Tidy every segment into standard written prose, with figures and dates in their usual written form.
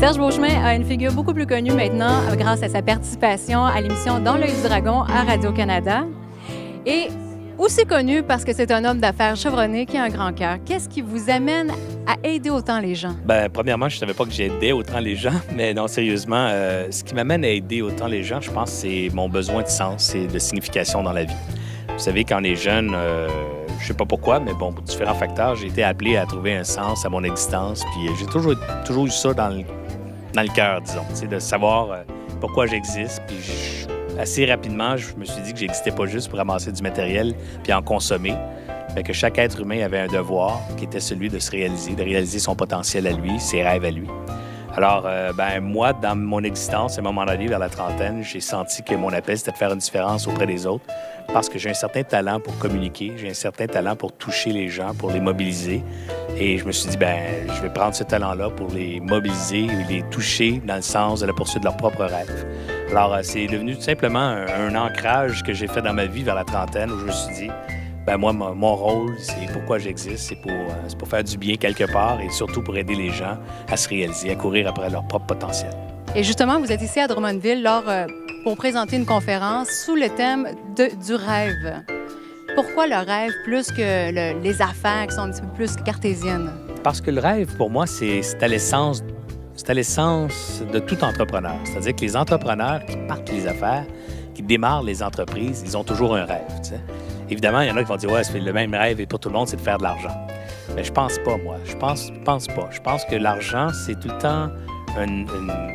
Serge Beauchemin a une figure beaucoup plus connue maintenant grâce à sa participation à l'émission Dans l'œil du dragon à Radio-Canada. Et aussi connu parce que c'est un homme d'affaires chevronné qui a un grand cœur. Qu'est-ce qui vous amène à aider autant les gens? Bien, premièrement, je ne savais pas que j'aidais autant les gens, mais non, sérieusement, ce qui m'amène à aider autant les gens, je pense, c'est mon besoin de sens et de signification dans la vie. Vous savez, quand on est jeune, je sais pas pourquoi, mais bon, pour différents facteurs, j'ai été appelé à trouver un sens à mon existence, puis j'ai toujours eu ça dans le cœur, disons, de savoir pourquoi j'existe, puis assez rapidement, je me suis dit que j'existais pas juste pour ramasser du matériel puis en consommer. Fait que chaque être humain avait un devoir qui était celui de se réaliser, de réaliser son potentiel à lui, ses rêves à lui. Alors, moi, dans mon existence, à un moment donné, vers la trentaine, j'ai senti que mon appel, c'était de faire une différence auprès des autres parce que j'ai un certain talent pour communiquer, j'ai un certain talent pour toucher les gens, pour les mobiliser. Et je me suis dit, je vais prendre ce talent-là pour les mobiliser et les toucher dans le sens de la poursuite de leurs propres rêves. Alors, c'est devenu tout simplement un ancrage que j'ai fait dans ma vie vers la trentaine où je me suis dit, moi, mon rôle, c'est pourquoi j'existe, c'est pour faire du bien quelque part et surtout pour aider les gens à se réaliser, à courir après leur propre potentiel. Et justement, vous êtes ici à Drummondville pour présenter une conférence sous le thème du rêve. Pourquoi le rêve plus que les affaires qui sont un petit peu plus cartésiennes? Parce que le rêve, pour moi, c'est à l'essence de tout entrepreneur. C'est-à-dire que les entrepreneurs qui partent les affaires, qui démarrent les entreprises, ils ont toujours un rêve, tu sais. Évidemment, il y en a qui vont dire « Ouais, c'est le même rêve et pour tout le monde, c'est de faire de l'argent. » Mais je pense pas, moi. Je pense pas. Je pense que l'argent, c'est tout le temps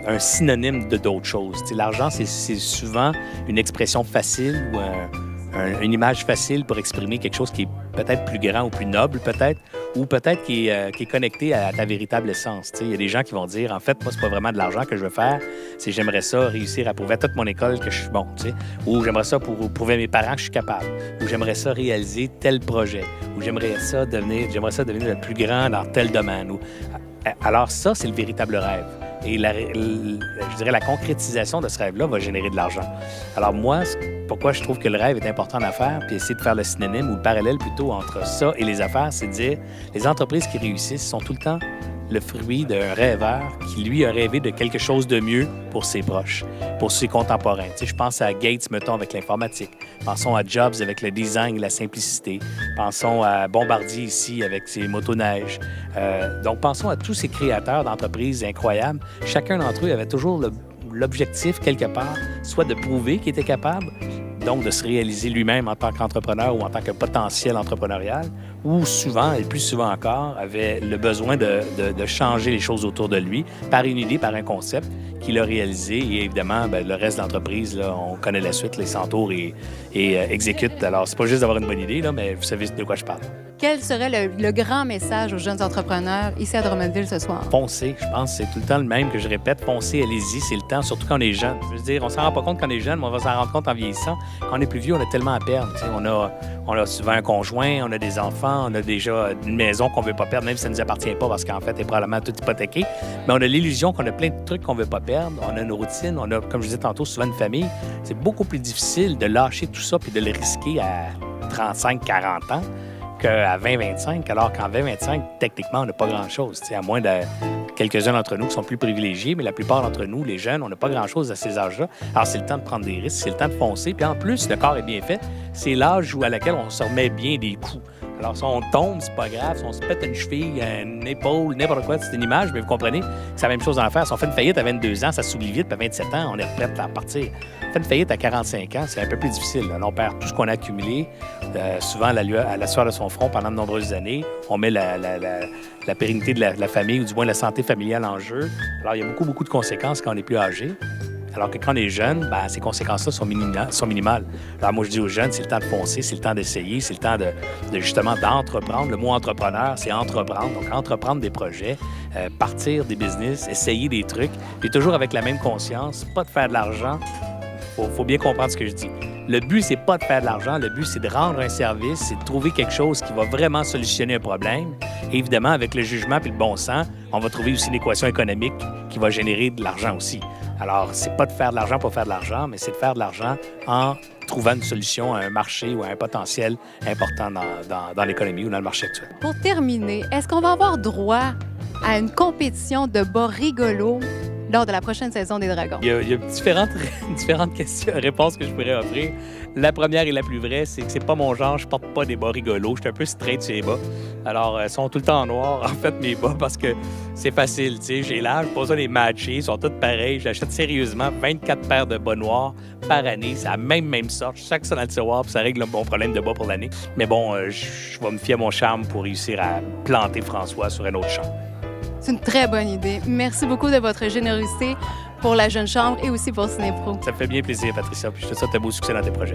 un synonyme de d'autres choses. Tu sais, l'argent, c'est souvent une expression facile ou une image facile pour exprimer quelque chose qui est peut-être plus grand ou plus noble, peut-être, ou peut-être qui est connecté à ta véritable essence. Tu sais, il y a des gens qui vont dire, en fait, moi, c'est pas vraiment de l'argent que je veux faire, c'est j'aimerais ça réussir à prouver à toute mon école que je suis bon, tu sais, ou j'aimerais ça pour prouver à mes parents que je suis capable, ou j'aimerais ça réaliser tel projet, ou j'aimerais ça devenir le plus grand dans tel domaine. Alors ça, c'est le véritable rêve. Et je dirais la concrétisation de ce rêve-là va générer de l'argent. Alors moi, pourquoi je trouve que le rêve est important à faire, puis essayer de faire le synonyme ou le parallèle plutôt entre ça et les affaires, c'est de dire les entreprises qui réussissent sont tout le temps le fruit d'un rêveur qui, lui, a rêvé de quelque chose de mieux pour ses proches, pour ses contemporains. Tu sais, je pense à Gates, mettons, avec l'informatique. Pensons à Jobs avec le design et la simplicité. Pensons à Bombardier ici avec ses motoneiges. Donc, pensons à tous ces créateurs d'entreprises incroyables. Chacun d'entre eux avait toujours l'objectif, quelque part, soit de prouver qu'il était capable, donc de se réaliser lui-même en tant qu'entrepreneur ou en tant que potentiel entrepreneurial, ou souvent, et plus souvent encore, avait le besoin de changer les choses autour de lui par une idée, par un concept qu'il a réalisé. Et évidemment, le reste de l'entreprise, là, on connaît la suite, les s'entourent et exécutent. Alors, c'est pas juste d'avoir une bonne idée, là, mais vous savez de quoi je parle. Quel serait le grand message aux jeunes entrepreneurs ici à Drummondville ce soir? Foncez, je pense, c'est tout le temps le même que je répète. Foncez, allez-y, c'est le temps, surtout quand on est jeune. Je veux dire, on s'en rend pas compte quand on est jeune, mais on va s'en rendre compte en vieillissant. Quand on est plus vieux, on a tellement à perdre. Tu sais, on a souvent un conjoint, on a des enfants, on a déjà une maison qu'on veut pas perdre, même si ça nous appartient pas parce qu'en fait, elle est probablement toute hypothéquée. Mais on a l'illusion qu'on a plein de trucs qu'on veut pas perdre. On a une routine, on a, comme je disais tantôt, souvent une famille. C'est beaucoup plus difficile de lâcher tout ça puis de le risquer à 35-40 ans qu'à 20-25, alors qu'en 20-25, techniquement, on n'a pas grand-chose, à moins de quelques-uns d'entre nous qui sont plus privilégiés, mais la plupart d'entre nous, les jeunes, on n'a pas grand-chose à ces âges-là. Alors, c'est le temps de prendre des risques, c'est le temps de foncer. Puis en plus, le corps est bien fait. C'est l'âge à laquelle on se remet bien des coups. Alors, si on tombe, c'est pas grave. Si on se pète une cheville, une épaule, n'importe quoi, c'est une image, mais vous comprenez que c'est la même chose à faire. Si on fait une faillite à 22 ans, ça s'oublie vite, puis à 27 ans, on est prêt à partir. On fait une faillite à 45 ans, c'est un peu plus difficile. Là, on perd tout ce qu'on a accumulé, souvent à la sueur de son front pendant de nombreuses années. On met la pérennité de la famille, ou du moins la santé familiale en jeu. Alors, il y a beaucoup de conséquences quand on est plus âgé. Alors que quand on est jeune, ces conséquences-là sont minimales. Alors moi, je dis aux jeunes, c'est le temps de foncer, c'est le temps d'essayer, c'est le temps de justement d'entreprendre. Le mot entrepreneur, c'est entreprendre. Donc, entreprendre des projets, partir des business, essayer des trucs, puis toujours avec la même conscience, pas de faire de l'argent. Faut bien comprendre ce que je dis. Le but, c'est pas de faire de l'argent. Le but, c'est de rendre un service, c'est de trouver quelque chose qui va vraiment solutionner un problème. Et évidemment, avec le jugement et le bon sens, on va trouver aussi une équation économique qui va générer de l'argent aussi. Alors, c'est pas de faire de l'argent pour faire de l'argent, mais c'est de faire de l'argent en trouvant une solution à un marché ou à un potentiel important dans l'économie ou dans le marché actuel. Pour terminer, est-ce qu'on va avoir droit à une compétition de bas rigolos lors de la prochaine saison des Dragons? Il y a différentes questions, réponses que je pourrais offrir. La première et la plus vraie, c'est que c'est pas mon genre. Je porte pas des bas rigolos. Je suis un peu straight sur les bas. Alors, ils sont tout le temps en noir, en fait, mes bas, parce que c'est facile. Tu sais, j'ai l'âge, pas besoin de les matcher. Ils sont tous pareils. J'achète sérieusement 24 paires de bas noirs par année. C'est la même sorte. Je sac ça dans le tiroir, puis ça règle mon problème de bas pour l'année. Mais bon, je vais me fier à mon charme pour réussir à planter François sur un autre champ. C'est une très bonne idée. Merci beaucoup de votre générosité pour la Jeune Chambre et aussi pour Cinépro. Ça me fait bien plaisir, Patricia. Puis je te souhaite un beau succès dans tes projets.